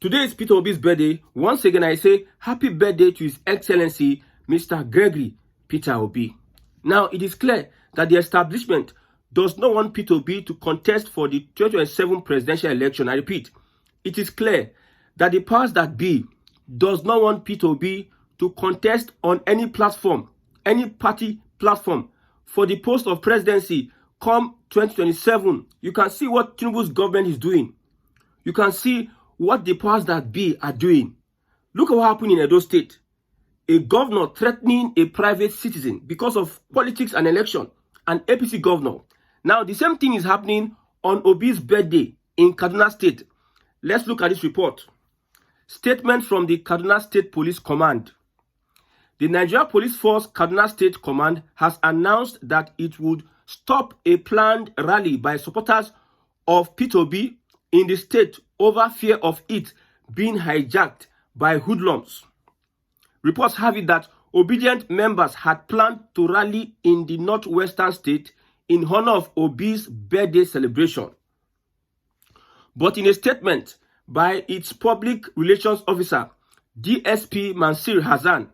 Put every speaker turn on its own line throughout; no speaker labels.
Today is Peter Obi's birthday. Once again, I say happy birthday to His Excellency, Mr. Gregory Peter Obi. Now, it is clear that the establishment does not want Peter Obi to contest for the 2027 presidential election. I repeat, it is clear that the powers that be does not want Peter Obi to contest on any platform, any party platform for the post of presidency come 2027. You can see what Tinubu's government is doing. You can see what the powers that be are doing. Look at what happened in Edo State. A governor threatening a private citizen because of politics and election, an APC governor. Now, the same thing is happening on Obi's birthday in Kaduna State. Let's look at this report. Statement from the Kaduna State Police Command. The Nigeria Police Force Kaduna State Command has announced that it would stop a planned rally by supporters of Peter Obi in the state over fear of it being hijacked by hoodlums. Reports have it that obedient members had planned to rally in the northwestern state in honor of Obi's birthday celebration. But in a statement by its public relations officer, DSP Mansir Hassan,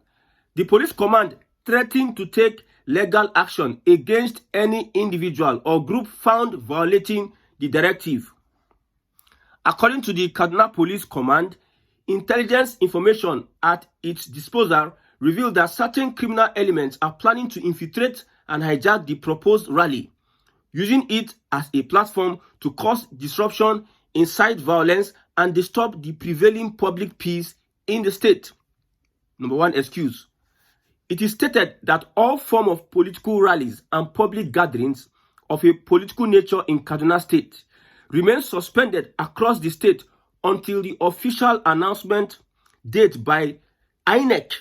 the police command threatened to take legal action against any individual or group found violating the directive. According to the Kaduna Police Command, intelligence information at its disposal revealed that certain criminal elements are planning to infiltrate and hijack the proposed rally, using it as a platform to cause disruption, incite violence, and disturb the prevailing public peace in the state. Number one excuse. It is stated that all forms of political rallies and public gatherings of a political nature in Kaduna State remain suspended across the state until the official announcement date by INEC.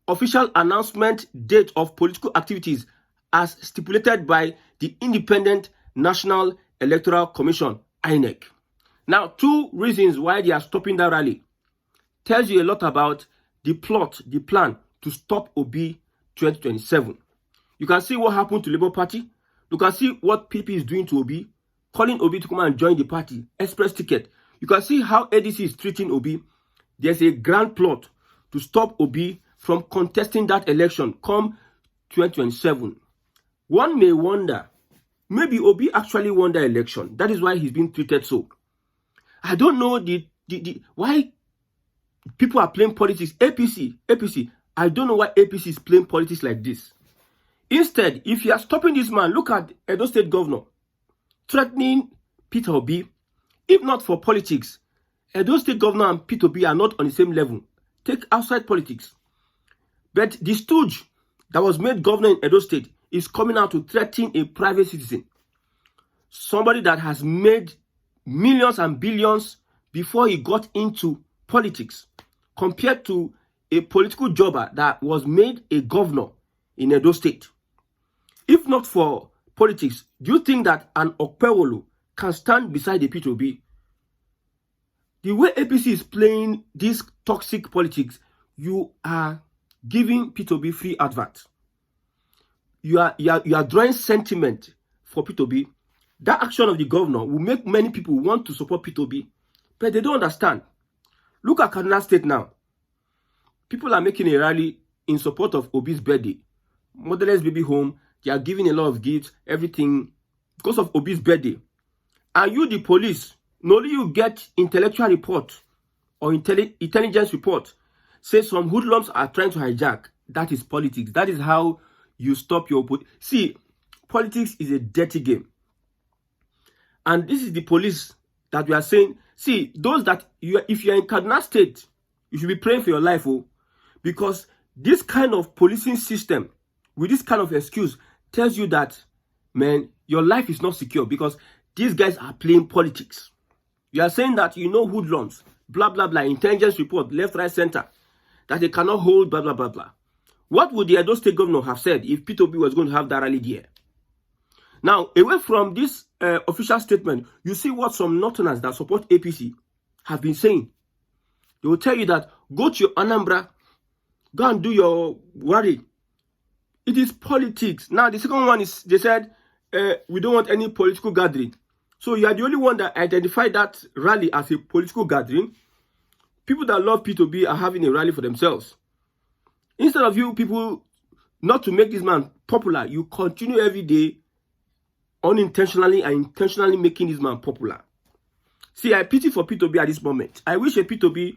Official announcement date of political activities as stipulated by the Independent National Electoral Commission, INEC. Now, two reasons why they are stopping that rally tells you a lot about the plot, the plan to stop Obi 2027. You can see what happened to Labour Party. You can see what PP is doing to Obi, calling Obi to come and join the party, express ticket. You can see how ADC is treating Obi. There's a grand plot to stop Obi from contesting that election come 2027. One may wonder, maybe Obi actually won the election. That is why he's being treated so. I don't know why people are playing politics. APC. I don't know why APC is playing politics like this. Instead, if you are stopping this man, look at Edo State Governor threatening Peter Obi. If not for politics, Edo State Governor and Peter Obi are not on the same level. Take outside politics. But the stooge that was made governor in Edo State is coming out to threaten a private citizen. Somebody that has made millions and billions before he got into politics, compared to a political jobber that was made a governor in Edo State. If not for politics, do you think that an Okpewolo can stand beside the Peter Obi? The way APC is playing this toxic politics, you are giving Peter Obi free advert. You are drawing sentiment for Peter Obi. That action of the governor will make many people want to support Peter Obi, but they don't understand. Look at Kaduna State now. People are making a rally in support of Obi's birthday. Motherless baby home, they are giving a lot of gifts, everything, because of Obi's birthday. And you, the police, not only you get intellectual report or intelligence report, say some hoodlums are trying to hijack. That is politics. That is how you stop your... See, politics is a dirty game. And this is the police that we are saying, see, those that, if you are in Kaduna State, you should be praying for your life, because this kind of policing system, with this kind of excuse, tells you that, man, your life is not secure, because these guys are playing politics. You are saying that you know hoodlums, blah, blah, blah, intelligence report, left, right, center, that they cannot hold, blah, blah, blah, blah. What would the Edo State governor have said if Peter Obi was going to have that rally there? Now, away from this official statement, you see what some Northerners that support APC have been saying. They will tell you that, go to your Anambra, go and do your rally. It is politics. Now, the second one is, they said, we don't want any political gathering. So you are the only one that identified that rally as a political gathering. People that love P2B are having a rally for themselves. Instead of you people not to make this man popular, you continue every day unintentionally and intentionally making this man popular. See, I pity for P2B at this moment. I wish a P2B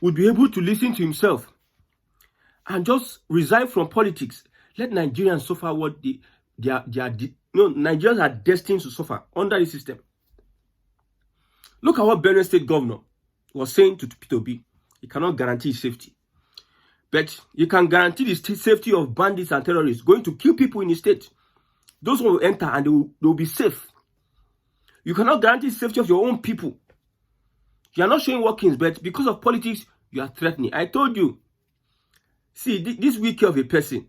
would be able to listen to himself and just resign from politics. Let Nigerians suffer what Nigerians are destined to suffer under the system. Look at what Benue State Governor was saying to P2B. He cannot guarantee safety. But you can guarantee the safety of bandits and terrorists going to kill people in the state. Those will enter and they will be safe. You cannot guarantee the safety of your own people. You are not showing workings, but because of politics, you are threatening. I told you. See, this wiki of a person,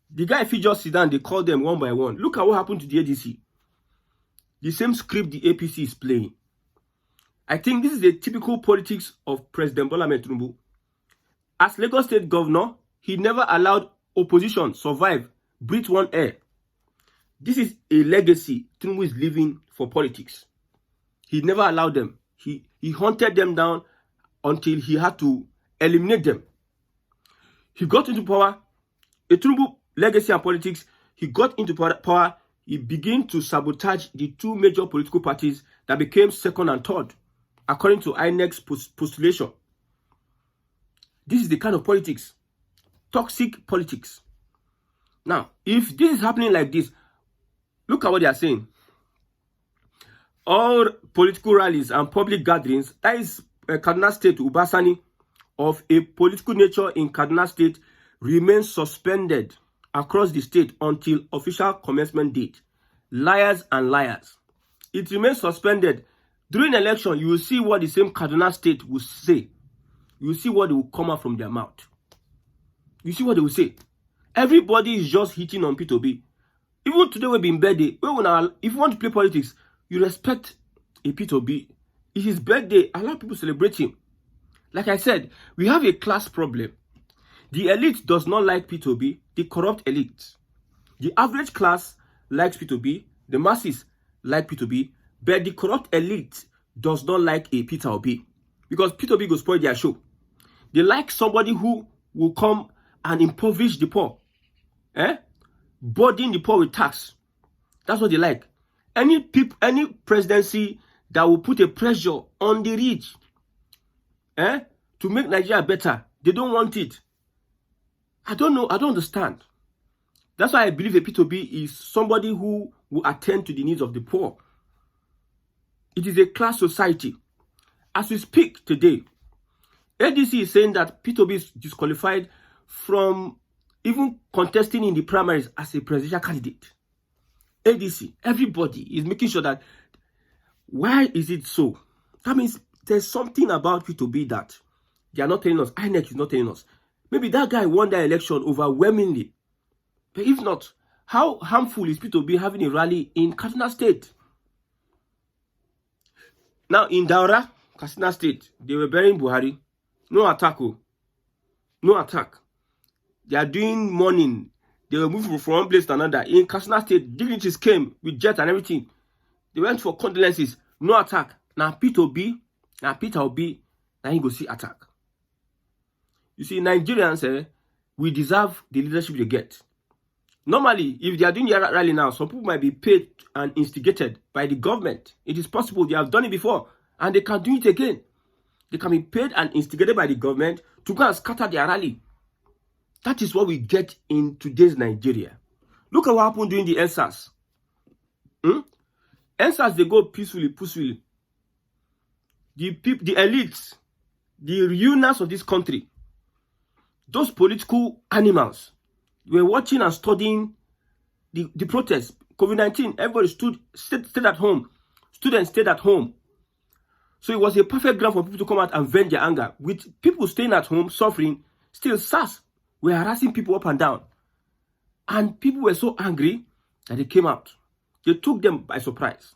the guy, if he just sit down, they call them one by one. Look at what happened to the ADC. The same script the APC is playing. I think this is the typical politics of President Bola Ahmed Tinubu. As Lagos State Governor, he never allowed opposition survive, breathe one air. This is a legacy Tinubu is leaving for politics. He never allowed them. He hunted them down until he had to eliminate them. He got into power. A Tinubu legacy and politics, he got into power. He began to sabotage the two major political parties that became second and third, according to INEC's postulation. This is the kind of politics. Toxic politics. Now, if this is happening like this, look at what they are saying. All political rallies and public gatherings, that is Kaduna State, Ubasani, of a political nature in Kaduna State remains suspended across the state until official commencement date. Liars and liars. It remains suspended. During election, you will see what the same Kaduna State will say. You will see what will come out from their mouth. You see what they will say. Everybody is just hitting on P2B. Even today will be in birthday. If you want to play politics, you respect a P2B. It's his birthday. Allow people to celebrate him. Like I said, we have a class problem. The elite does not like P2B, the corrupt elite. The average class likes P2B, the masses like P2B, but the corrupt elite does not like a Peter Obi. Because P2B will spoil their show. They like somebody who will come and impoverish the poor. Burden the poor with tax. That's what they like. Any presidency that will put a pressure on the rich to make Nigeria better, they don't want it. I don't know. I don't understand. That's why I believe a P2B is somebody who will attend to the needs of the poor. It is a class society. As we speak today, ADC is saying that P2B is disqualified from even contesting in the primaries as a presidential candidate. ADC, everybody is making sure that. Why is it so? That means there's something about P2B that they are not telling us. INEC is not telling us. Maybe that guy won that election overwhelmingly. But if not, how harmful is P2B having a rally in Kaduna State? Now in Daura, Kaduna State, they were burying Buhari. No attack. No attack. They are doing mourning. They were moving from one place to another. In Kaduna State, dignitaries came with jet and everything. They went for condolences. No attack. Now Peter Obi, now he go see attack. You see, Nigerians, we deserve the leadership they get. Normally, if they are doing the rally now, some people might be paid and instigated by the government. It is possible. They have done it before. And they can do it again. They can be paid and instigated by the government to go and scatter their rally. That is what we get in today's Nigeria. Look at what happened during the NSAS. NSAS, they go peacefully. The elites, the ruiners of this country, those political animals, were watching and studying the protests. COVID-19, everybody stayed at home. Students stayed at home. So it was a perfect ground for people to come out and vent their anger. With people staying at home, suffering, still SARS were harassing people up and down. And people were so angry that they came out. They took them by surprise.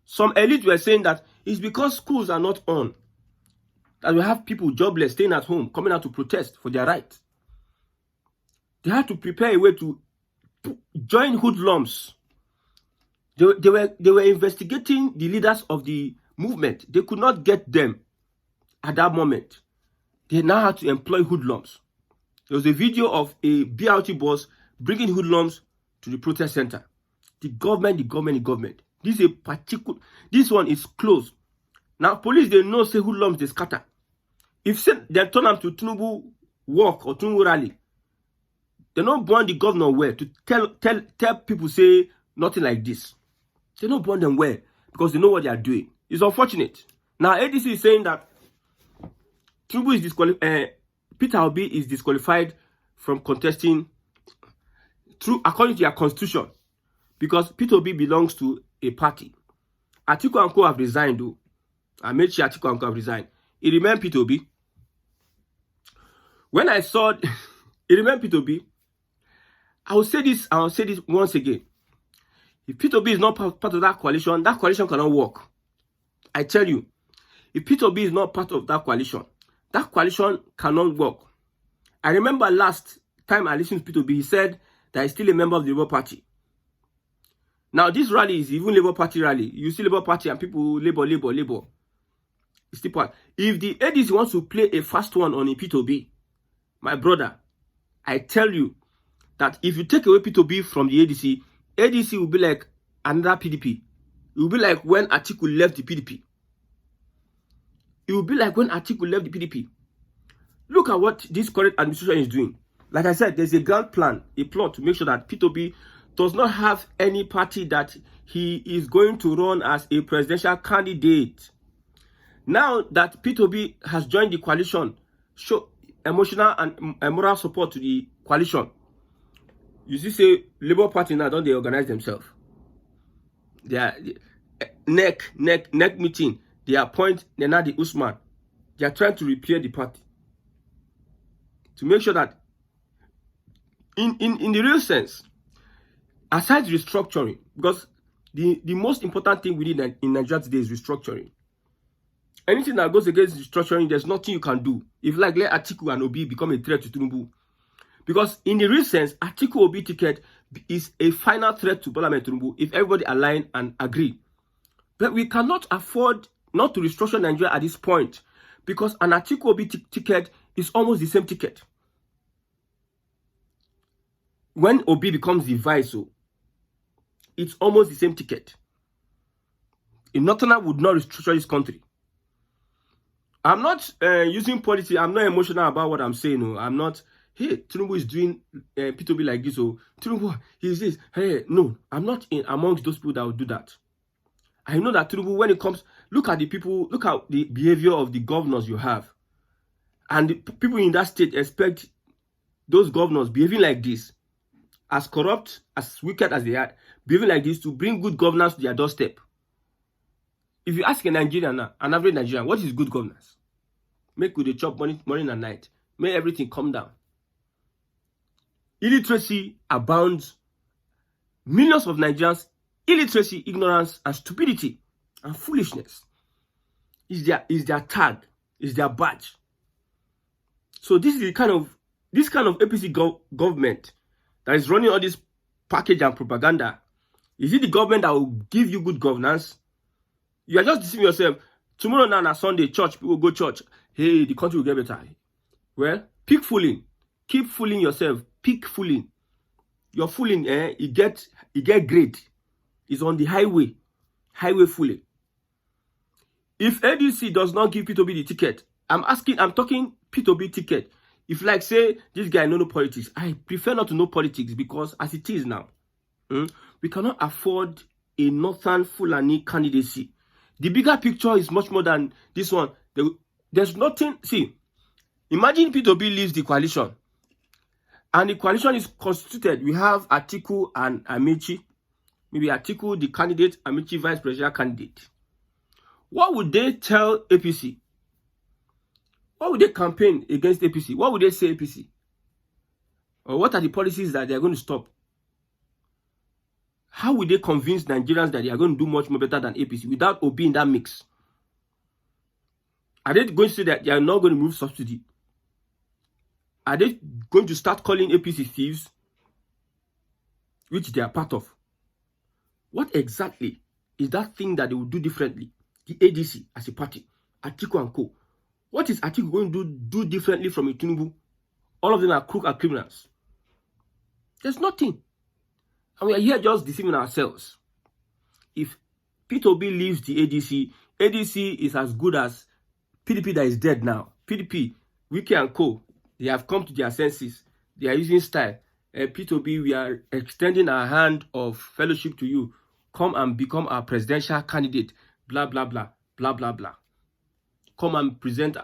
Some elites were saying that it's because schools are not on that we have people jobless, staying at home, coming out to protest for their rights. They had to prepare a way to join hoodlums. They were investigating the leaders of the movement. They could not get them at that moment. They now had to employ hoodlums. There was a video of a BRT boss bringing hoodlums to the protest center. The government. This one is close. Now, police, they know say hoodlums, they scatter. If they turn them to Tinubu walk or Tinubu rally, they don't burn the governor well to tell people say nothing like this. They don't burn them well because they know what they are doing. It's unfortunate. Now, ADC is saying that Tinubu is disqualified. Peter Obi is disqualified from contesting according to their constitution because Peter Obi belongs to a party. Atiku and Co have resigned though. I made sure Atiku and Co have resigned. It remained Peter Obi. When I saw it remained Peter Obi, I will say this once again. If Peter Obi is not part of that coalition cannot work. I tell you, if Peter Obi is not part of that coalition cannot work. I remember last time I listened to Peter Obi, he said that he's still a member of the Labour Party. Now, this rally is even Labour Party rally. You see Labour Party and people, Labour. It's still part. If the ADC wants to play a fast one on Peter Obi, my brother, I tell you that if you take away Peter Obi from the ADC will be like another PDP. It will be like when Atiku left the PDP. Look at what this current administration is doing. Like I said, there's a grand plan, a plot to make sure that Peter Obi does not have any party that he is going to run as a presidential candidate. Now that Peter Obi has joined the coalition, show emotional and moral support to the coalition. You see, say Labour Party now don't they organize themselves? They are neck meeting. They appoint Nenadi Usman. They are trying to repair the party to make sure that in the real sense, aside restructuring, because the most important thing we need in Nigeria today is restructuring. Anything that goes against restructuring, there's nothing you can do. If like let Atiku and Obi become a threat to Tinubu. Because in the real sense, Atiku Obi ticket is a final threat to Bola Tinubu if everybody align and agree. But we cannot afford not to restructure Nigeria at this point because an Atiku Obi ticket is almost the same ticket. When Obi becomes the vice, it's almost the same ticket. A Northerner would not restructure this country. I'm not using politics. I'm not emotional about what I'm saying. No. I'm not, hey, Tinubu is doing Peter Obi like this. So Tinubu, he says, hey, no, I'm not amongst those people that will do that. I know that Tinubu, when it comes, look at the people, look at the behavior of the governors you have. And the people in that state expect those governors behaving like this, as corrupt, as wicked as they are, behaving like this to bring good governance to their doorstep. If you ask a Nigerian now, an average Nigerian, what is good governance? Make good a chop morning and night. Make everything come down. Illiteracy abounds. Millions of Nigerians, illiteracy, ignorance, and stupidity and foolishness is their tag, is their badge. So this is this kind of APC government that is running all this package and propaganda. Is it the government that will give you good governance? You are just deceiving yourself. Tomorrow now on Sunday, church, people go church. Hey, the country will get better. Well, keep fooling. Keep fooling yourself. Keep fooling. You're fooling, it get great. It's on the highway. Highway fooling. If ADC does not give P2B the ticket, I'm talking P2B ticket. If like say this guy no politics, I prefer not to know politics because as it is now, we cannot afford a Northern Fulani candidacy. The bigger picture is much more than this one. There's nothing. See, imagine P2B leaves the coalition. And the coalition is constituted. We have Atiku and Amici. Maybe Atiku, the candidate, Amici, vice presidential candidate. What would they tell APC? What would they campaign against APC? What would they say APC? Or what are the policies that they are going to stop? How would they convince Nigerians that they are going to do much more better than APC without Obi in that mix? Are they going to say that they are not going to remove subsidy? Are they going to start calling APC thieves? Which they are part of. What exactly is that thing that they will do differently? The ADC as a party, Atiku and co. What is Atiku going to do differently from Tinubu? All of them are crook and criminals. There's nothing. And we are here just deceiving ourselves. If Peter Obi leaves the ADC is as good as PDP that is dead now. PDP, Wike and co, they have come to their senses. They are using style. Peter Obi, we are extending our hand of fellowship to you. Come and become our presidential candidate. Blah, blah, blah, blah, blah, blah. Come and present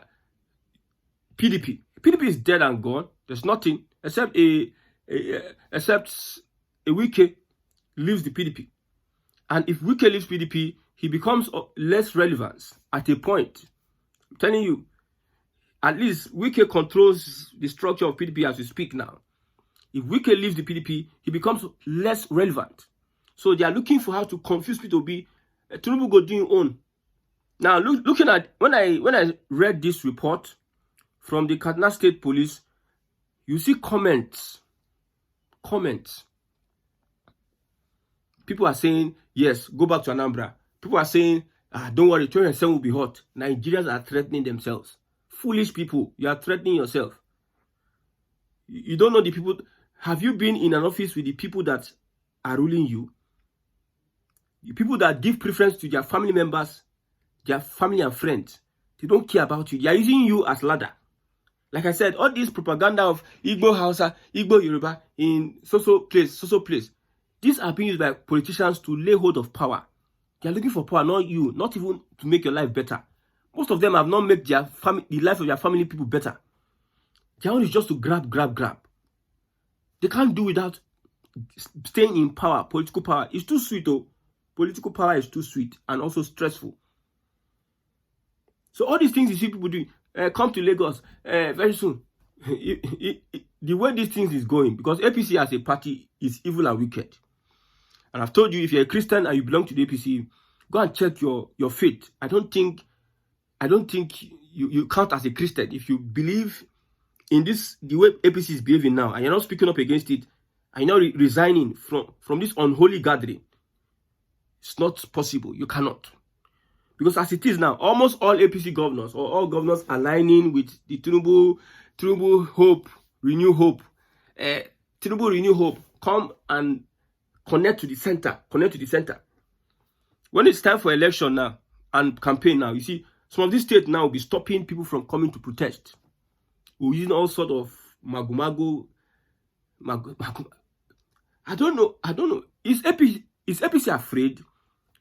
PDP. PDP is dead and gone. There's nothing except a Wike leaves the PDP. And if Wike leaves PDP, he becomes less relevant at a point. I'm telling you, at least Wike controls the structure of PDP as we speak now. If Wike leaves the PDP, he becomes less relevant. So they are looking for how to confuse Peter Obi. Tinubu go doing own. Now, looking at when I read this report from the Kaduna State Police, you see comments. People are saying, yes, go back to Anambra. People are saying, don't worry, 2027 will be hot. Nigerians are threatening themselves. Foolish people, you are threatening yourself. You don't know the people. Have you been in an office with the people that are ruling you? The people that give preference to their family members, their family and friends. They don't care about you. They are using you as ladder. Like I said, all this propaganda of Igbo Hausa, Igbo Yoruba in so-so place. These are being used by politicians to lay hold of power. They are looking for power, not you, not even to make your life better. Most of them have not made the life of their family people better. Their own is just to grab. They can't do without staying in power. Political power is too sweet, though. Political power is too sweet and also stressful. So all these things you see people doing, come to Lagos very soon. The way these things is going, because APC as a party is evil and wicked. And I've told you, if you're a Christian and you belong to the APC, go and check your faith. I don't think you count as a Christian if you believe in this, the way APC is behaving now, and you're not speaking up against it, and you're not resigning from this unholy gathering. It's not possible. You cannot. Because as it is now, almost all APC governors or all governors aligning with the Tinubu Hope, Renew Hope, Tinubu Renew Hope, come and connect to the center. When it's time for election now and campaign now, you see, some of these states now will be stopping people from coming to protest. We're using all sort of magu. I don't know. Is APC afraid?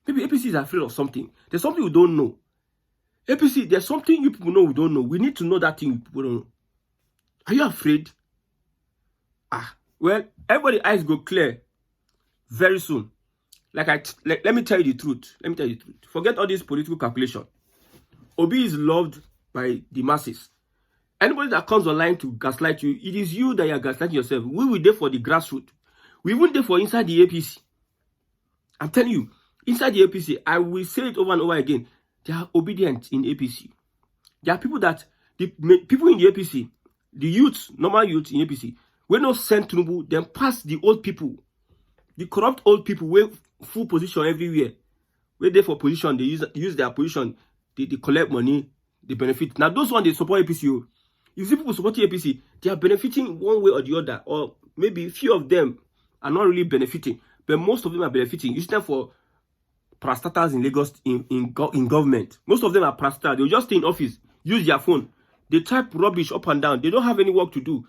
Maybe APC is afraid of something. There's something we don't know. APC, there's something you people know we don't know. We need to know that thing people don't know. Are you afraid? Well, everybody's eyes go clear very soon. Let me tell you the truth. Forget all this political calculation. Obi is loved by the masses. Anybody that comes online to gaslight you, it is you that you are gaslighting yourself. We will there for the grassroots. We won't there for inside the APC. I'm telling you, inside the APC, I will say it over and over again. They are obedient in APC. There are people people in the APC, the youths, normal youths in APC, when not send Tinubu, then pass the old people, the corrupt old people, with full position everywhere. Where they for position, they use their position, they collect money, they benefit. Now those ones they support APC. You see people supporting APC, they are benefiting one way or the other, or maybe few of them are not really benefiting, but most of them are benefiting. You see them for parastatals in Lagos in government. Most of them are parastatals. They'll just stay in office, use their phone. They type rubbish up and down. They don't have any work to do,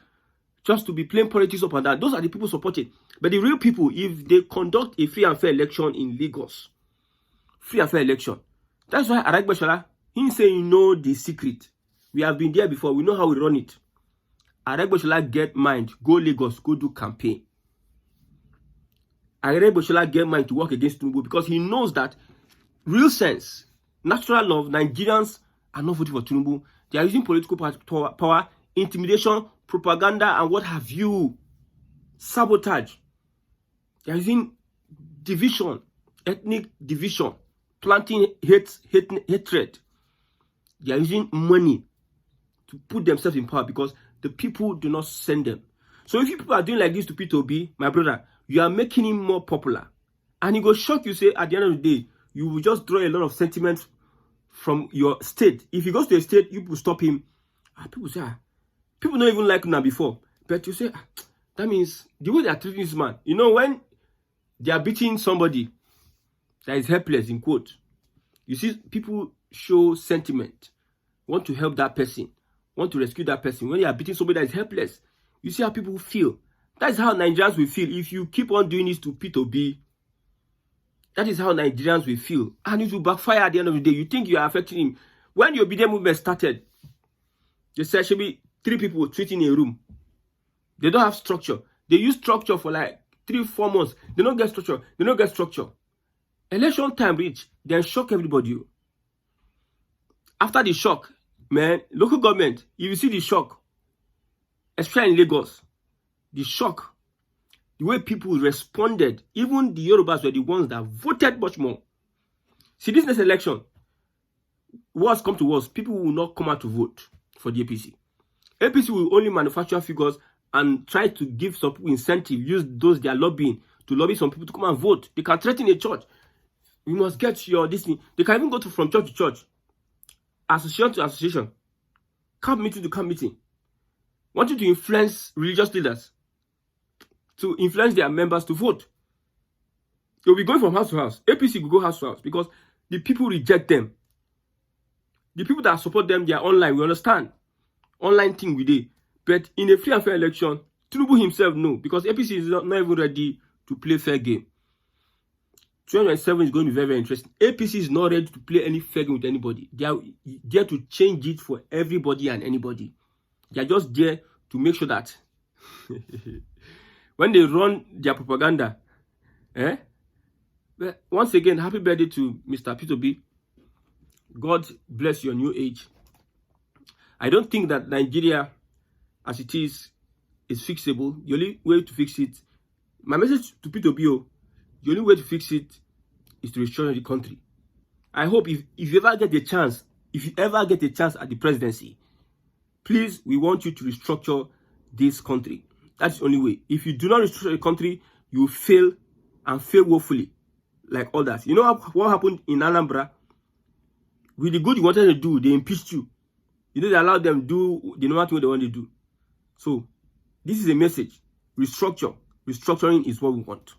just to be playing politics up and down. Those are the people supported. But the real people, if they conduct a free and fair election in Lagos, free and fair election. That's why Aragbeshola, he say you know the secret. We have been there before. We know how we run it. Aragbeshola get mind, go Lagos, go do campaign. Aragbeshola get mind to work against Tinubu because he knows that real sense, natural love, Nigerians are not voting for Tinubu. They are using political power, intimidation, propaganda, and what have you. Sabotage. They are using division, ethnic division, planting hatred. They are using money to put themselves in power because the people do not send them. So if you people are doing like this to Peter Obi, my brother, you are making him more popular. And it will shock you, say, at the end of the day, you will just draw a lot of sentiments from your state. If he goes to a state, you will stop him. People say, people don't even like him now before. But you say, that means the way they are treating this man. You know, when they are beating somebody that is helpless, in quote, you see people show sentiment, want to help that person, want to rescue that person. When you are beating somebody that is helpless, you see how people feel. That is how Nigerians will feel if you keep on doing this to P2B. That is how Nigerians will feel. And it will backfire at the end of the day. You think you are affecting him. When the obedient movement started, they said should be 3 people treating in a room. They don't have structure. They use structure for like 3-4 months. They don't get structure. They don't get structure. Election time reach, then shock everybody. After the shock, man, local government, if you see the shock, especially in Lagos, the shock, the way people responded, even the Yorubas were the ones that voted much more. See, this next election, worst come to worst, people will not come out to vote for the APC. APC will only manufacture figures and try to give some people incentive, use those they are lobbying to lobby some people to come and vote. They can threaten a church. You must get your this thing. They can even go from church to church, association to association, camp meeting to camp meeting, wanting to influence religious leaders, to influence their members to vote. They'll be going from house to house. APC will go house to house because the people reject them. The people that support them, they are online. We understand. Online thing we do. But in a free and fair election, Tinubu himself no, because APC is not even ready to play fair game. 2027 is going to be very, very interesting. APC is not ready to play any fair game with anybody. They are there to change it for everybody and anybody. They are just there to make sure that when they run their propaganda, But once again, happy birthday to Mr. P2B. God bless your new age. I don't think that Nigeria, as it is fixable. The only way to fix it, my message to P2B, the only way to fix it is to restructure the country. I hope if you ever get a chance, at the presidency, please, we want you to restructure this country. That's the only way. If you do not restructure the country, you will fail and fail woefully like others. You know what happened in Anambra? With the good you wanted to do, they impeached you. You know, they allowed them to do the normal thing they want to do. So, this is a message. Restructure. Restructuring is what we want.